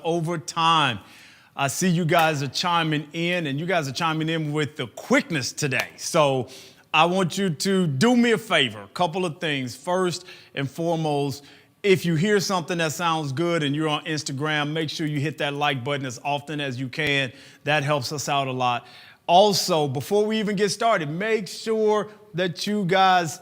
overtime. I see you guys are chiming in, and you guys are chiming in with the quickness today. So I want you to do me a favor, a couple of things. First and foremost, if you hear something that sounds good and you're on Instagram, make sure you hit that like button as often as you can. That helps us out a lot. Also, before we even get started, make sure that you guys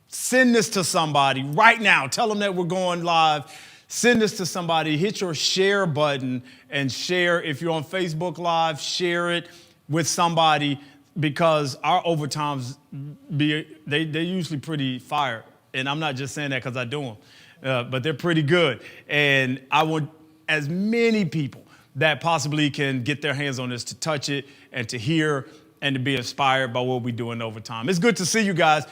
send this to somebody right now. Tell them that we're going live. Send this to somebody. Hit your share button and share. If you're on Facebook Live, share it with somebody, because our overtimes, they're usually pretty fire. And I'm not just saying that because I do them, but they're pretty good. And I want as many people that possibly can get their hands on this to touch it and to hear and to be inspired by what we do in overtime. It's good to see you guys.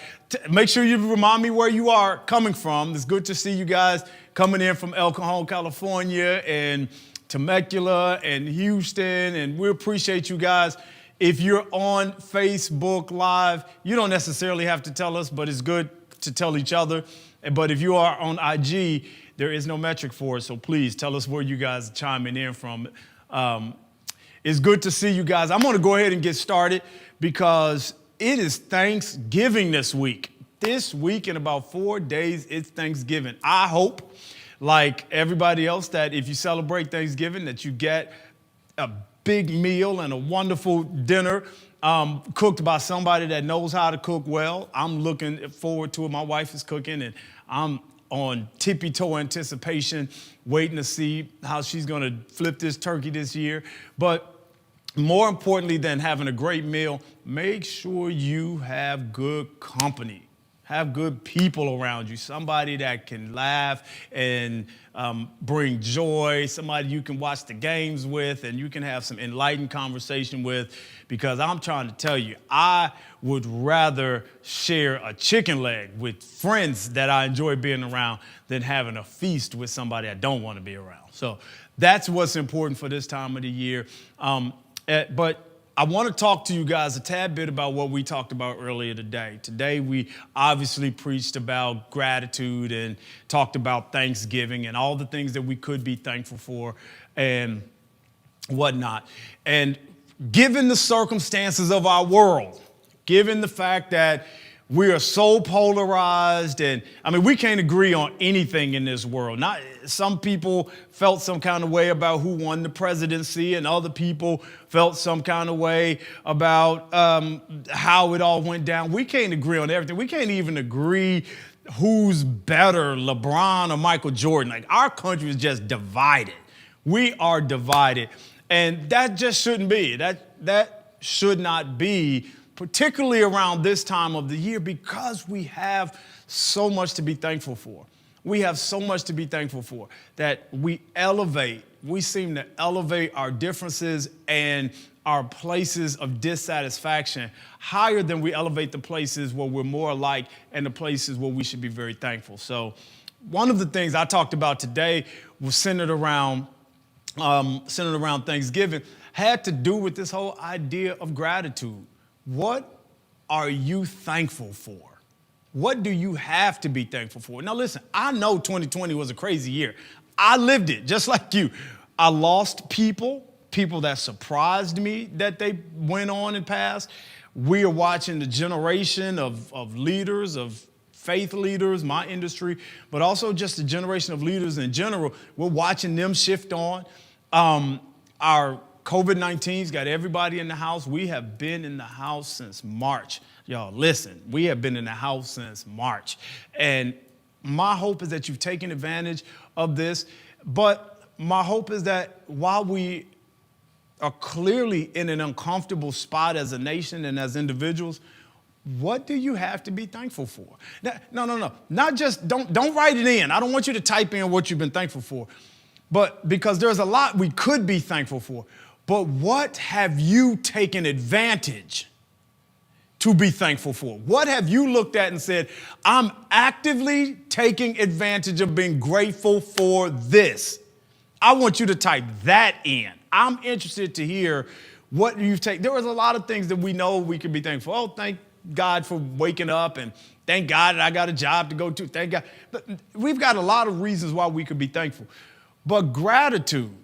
Make sure you remind me where you are coming from. It's good to see you guys coming in from El Cajon, California, and Temecula and Houston, and we appreciate you guys. If you're on Facebook Live, you don't necessarily have to tell us, but it's good to tell each other. But if you are on IG, there is no metric for it, so please tell us where you guys are chiming in from. It's good to see you guys. I'm going to go ahead and get started because it is Thanksgiving this week. This week, in about 4 days, it's Thanksgiving. I hope, like everybody else, that if you celebrate Thanksgiving, that you get a big meal and a wonderful dinner cooked by somebody that knows how to cook well. I'm looking forward to it. My wife is cooking, and I'm on tippy-toe anticipation, waiting to see how she's going to flip this turkey this year. But more importantly than having a great meal, make sure you have good company. Have good people around you, somebody that can laugh and bring joy, somebody you can watch the games with and you can have some enlightened conversation with, because I'm trying to tell you, I would rather share a chicken leg with friends that I enjoy being around than having a feast with somebody I don't want to be around. So that's what's important for this time of the year. But I want to talk to you guys a tad bit about what we talked about earlier today. Today, we obviously preached about gratitude and talked about Thanksgiving and all the things that we could be thankful for and whatnot. And given the circumstances of our world, given the fact that we are so polarized, and I mean, we can't agree on anything in this world. Some people felt some kind of way about who won the presidency, and other people felt some kind of way about how it all went down. We can't agree on everything. We can't even agree who's better, LeBron or Michael Jordan. Like, our country is just divided. We are divided, and that just shouldn't be. That should not be, particularly around this time of the year, because we have so much to be thankful for. We have so much to be thankful for that we seem to elevate our differences and our places of dissatisfaction higher than we elevate the places where we're more alike and the places where we should be very thankful. So one of the things I talked about today was centered around Thanksgiving, had to do with this whole idea of gratitude. What are you thankful for? What do you have to be thankful for? Now, listen, I know 2020 was a crazy year. I lived it just like you. I lost people that surprised me that they went on and passed. We are watching the generation of leaders, of faith leaders, my industry, but also just the generation of leaders in general. We're watching them shift on. Our COVID-19's got everybody in the house. We have been in the house since March. Y'all, listen, we have been in the house since March. And my hope is that you've taken advantage of this. But my hope is that while we are clearly in an uncomfortable spot as a nation and as individuals, what do you have to be thankful for? No. Not just, don't write it in. I don't want you to type in what you've been thankful for. But because there's a lot we could be thankful for. But what have you taken advantage to be thankful for? What have you looked at and said, I'm actively taking advantage of being grateful for this? I want you to type that in. I'm interested to hear what you've taken. There was a lot of things that we know we can be thankful. Oh, thank God for waking up, and thank God that I got a job to go to. Thank God. But we've got a lot of reasons why we could be thankful. But gratitude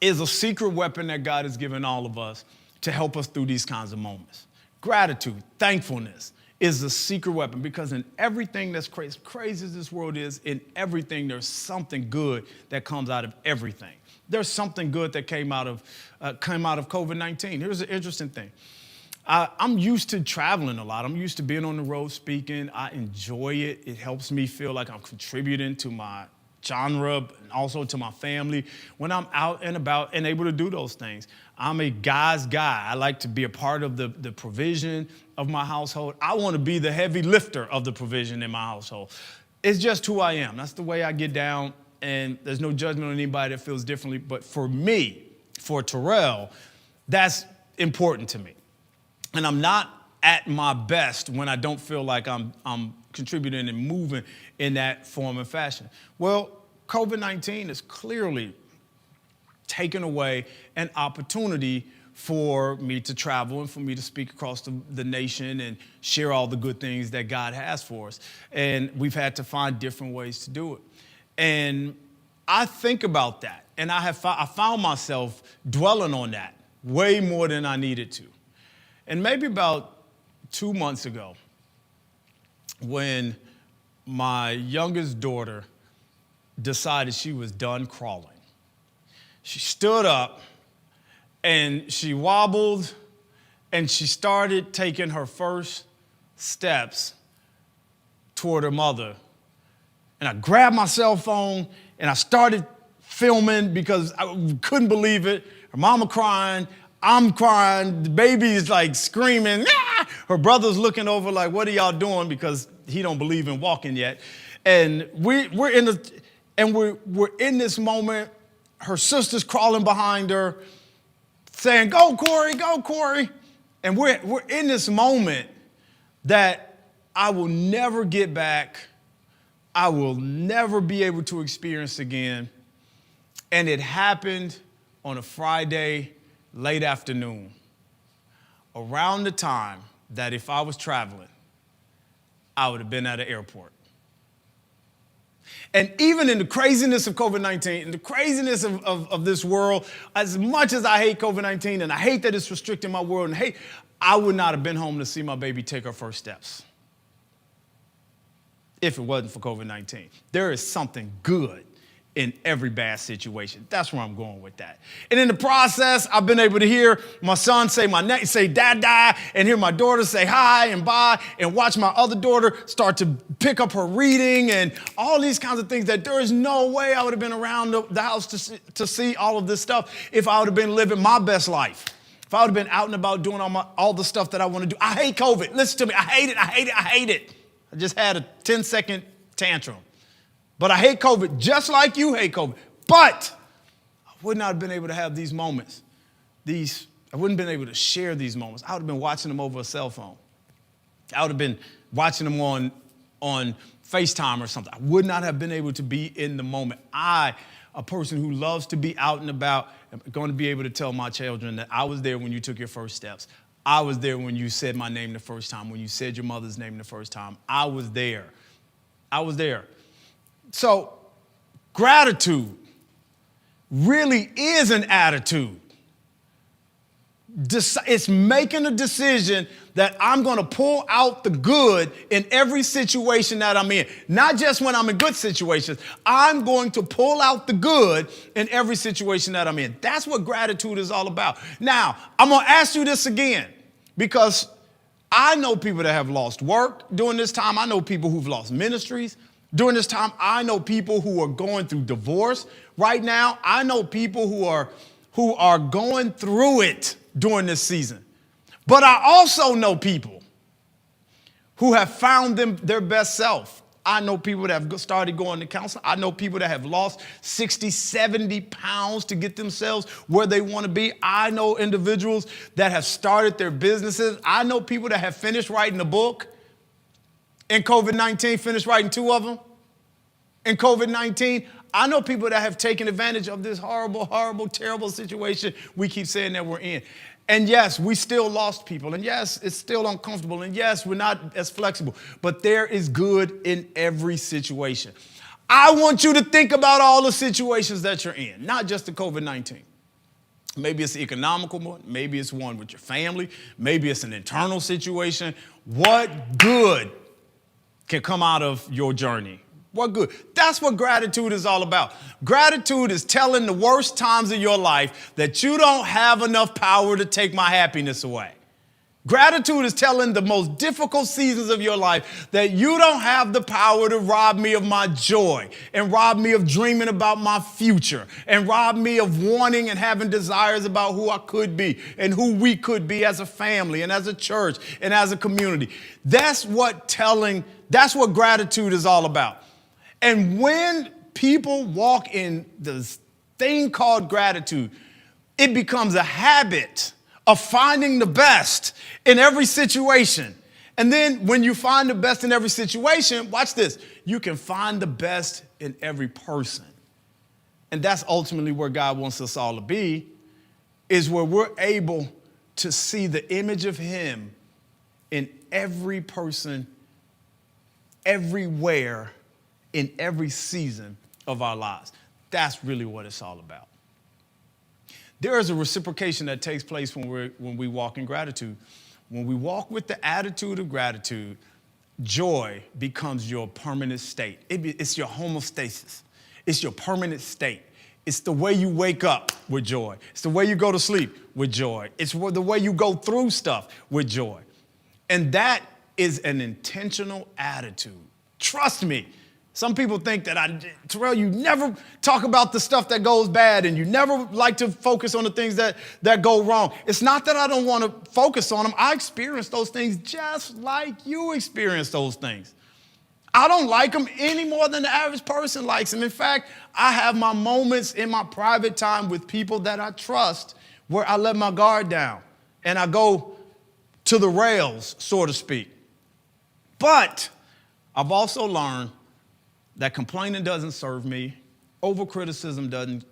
is a secret weapon that God has given all of us to help us through these kinds of moments. Gratitude, thankfulness is a secret weapon, because in everything that's crazy as this world is, in everything there's something good that comes out of everything. There's something good that came out of COVID-19. Here's an interesting thing. I'm used to traveling a lot. I'm used to being on the road speaking. I enjoy it. It helps me feel like I'm contributing to my genre and also to my family when I'm out and about and able to do those things. I'm a guy's guy. I like to be a part of the provision of my household. I want to be the heavy lifter of the provision in my household. It's just who I am. That's the way I get down, and there's no judgment on anybody that feels differently. But for me, for Terrell, that's important to me. And I'm not at my best when I don't feel like I'm contributing and moving in that form and fashion. Well, COVID-19 has clearly taken away an opportunity for me to travel and for me to speak across the nation and share all the good things that God has for us. And we've had to find different ways to do it. And I think about that, and I found myself dwelling on that way more than I needed to. And maybe about 2 months ago, when my youngest daughter decided she was done crawling, she stood up and she wobbled and she started taking her first steps toward her mother. And I grabbed my cell phone and I started filming because I couldn't believe it. Her mama crying, I'm crying, the baby is like screaming, ah! Her brother's looking over like, what are y'all doing? Because he don't believe in walking yet. And we're in this moment. Her sister's crawling behind her, saying, go, Corey, go, Corey. And we're in this moment that I will never get back. I will never be able to experience again. And it happened on a Friday, late afternoon, around the time that if I was traveling, I would have been at an airport. And even in the craziness of COVID-19, and the craziness of this world, as much as I hate COVID-19 and I hate that it's restricting my world, and I would not have been home to see my baby take her first steps if it wasn't for COVID-19. There is something good in every bad situation. That's where I'm going with that. And in the process, I've been able to hear my son say my name, say dad, and hear my daughter say hi and bye, and watch my other daughter start to pick up her reading and all these kinds of things that there is no way I would have been around the house to see all of this stuff if I would have been living my best life. If I would have been out and about doing all the stuff that I want to do. I hate COVID. Listen to me. I hate it. I just had a 10-second tantrum. But I hate COVID just like you hate COVID. But I would not have been able to have these moments. I wouldn't have been able to share these moments. I would have been watching them over a cell phone. I would have been watching them on FaceTime or something. I would not have been able to be in the moment. I, a person who loves to be out and about, am going to be able to tell my children that I was there when you took your first steps. I was there when you said my name the first time, when you said your mother's name the first time. I was there. So gratitude really is an attitude. It's making a decision that I'm going to pull out the good in every situation that I'm in. Not just when I'm in good situations. I'm going to pull out the good in every situation that I'm in. That's what gratitude is all about. Now, I'm going to ask you this again, because I know people that have lost work during this time. I know people who've lost ministries during this time. I know people who are going through divorce right now. I know people who are going through it during this season. But I also know people who have found their best self. I know people that have started going to counseling. I know people that have lost 60, 70 pounds to get themselves where they want to be. I know individuals that have started their businesses. I know people that have finished writing a book. In COVID-19, finished writing 2 of them. In COVID-19, I know people that have taken advantage of this horrible, horrible, terrible situation we keep saying that we're in. And yes, we still lost people. And yes, it's still uncomfortable. And yes, we're not as flexible. But there is good in every situation. I want you to think about all the situations that you're in, not just the COVID-19. Maybe it's an economical one. Maybe it's one with your family. Maybe it's an internal situation. What good can come out of your journey? What good? That's what gratitude is all about. Gratitude is telling the worst times of your life that you don't have enough power to take my happiness away. Gratitude is telling the most difficult seasons of your life that you don't have the power to rob me of my joy and rob me of dreaming about my future and rob me of wanting and having desires about who I could be and who we could be as a family and as a church and as a community. That's what gratitude is all about. And when people walk in this thing called gratitude, it becomes a habit of finding the best in every situation. And then when you find the best in every situation, watch this, you can find the best in every person. And that's ultimately where God wants us all to be, is where we're able to see the image of him in every person, everywhere, in every season of our lives. That's really what it's all about. There is a reciprocation that takes place when we walk in gratitude. When we walk with the attitude of gratitude, joy becomes your permanent state. It's your homeostasis. It's your permanent state. It's the way you wake up with joy. It's the way you go to sleep with joy. It's the way you go through stuff with joy. And that is an intentional attitude. Trust me. Some people think that, Terrell, you never talk about the stuff that goes bad and you never like to focus on the things that go wrong. It's not that I don't want to focus on them. I experience those things just like you experience those things. I don't like them any more than the average person likes them. In fact, I have my moments in my private time with people that I trust where I let my guard down and I go to the rails, so to speak. But I've also learned that complaining doesn't serve me, overcriticism doesn't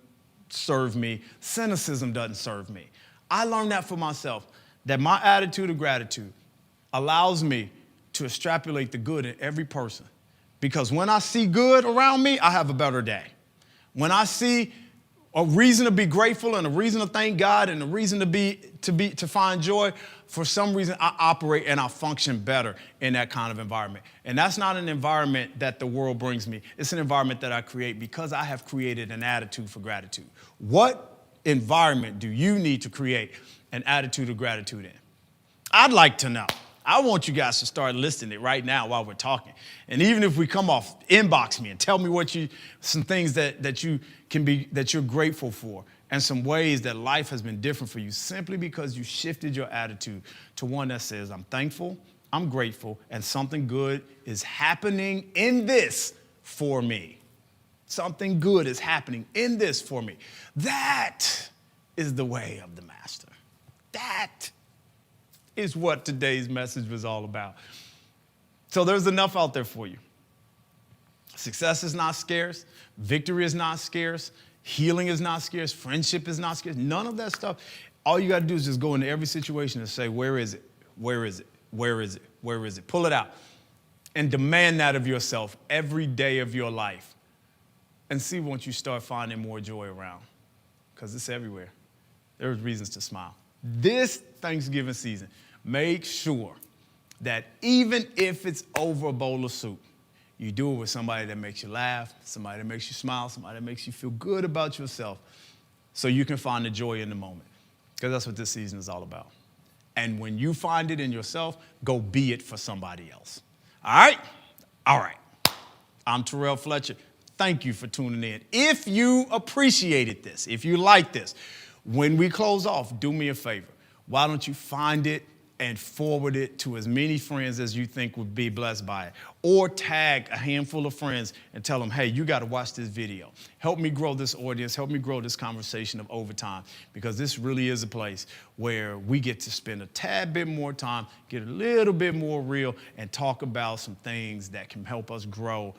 serve me, cynicism doesn't serve me. I learned that for myself, that my attitude of gratitude allows me to extrapolate the good in every person. Because when I see good around me, I have a better day. When I see a reason to be grateful and a reason to thank God and a reason to find joy, for some reason I operate and I function better in that kind of environment. And that's not an environment that the world brings me. It's an environment that I create because I have created an attitude for gratitude. What environment do you need to create an attitude of gratitude in? I'd like to know. I want you guys to start listing it right now while we're talking. And even if we come off, inbox me and tell me some things that you're grateful for and some ways that life has been different for you simply because you shifted your attitude to one that says, I'm thankful, I'm grateful, and something good is happening in this for me. Something good is happening in this for me. That is the way of the master. That is what today's message was all about. So there's enough out there for you. Success is not scarce. Victory is not scarce. Healing is not scarce. Friendship is not scarce. None of that stuff. All you got to do is just go into every situation and say, where is it? Where is it? Where is it? Where is it? Pull it out and demand that of yourself every day of your life. And see once you start finding more joy around, because it's everywhere. There's reasons to smile. This Thanksgiving season, make sure that even if it's over a bowl of soup, you do it with somebody that makes you laugh, somebody that makes you smile, somebody that makes you feel good about yourself so you can find the joy in the moment, because that's what this season is all about. And when you find it in yourself, go be it for somebody else. All right? All right. I'm Terrell Fletcher. Thank you for tuning in. If you appreciated this, if you like this, when we close off, do me a favor. Why don't you find it and forward it to as many friends as you think would be blessed by it? Or tag a handful of friends and tell them, hey, you got to watch this video. Help me grow this audience. Help me grow this conversation of overtime, because this really is a place where we get to spend a tad bit more time, get a little bit more real, and talk about some things that can help us grow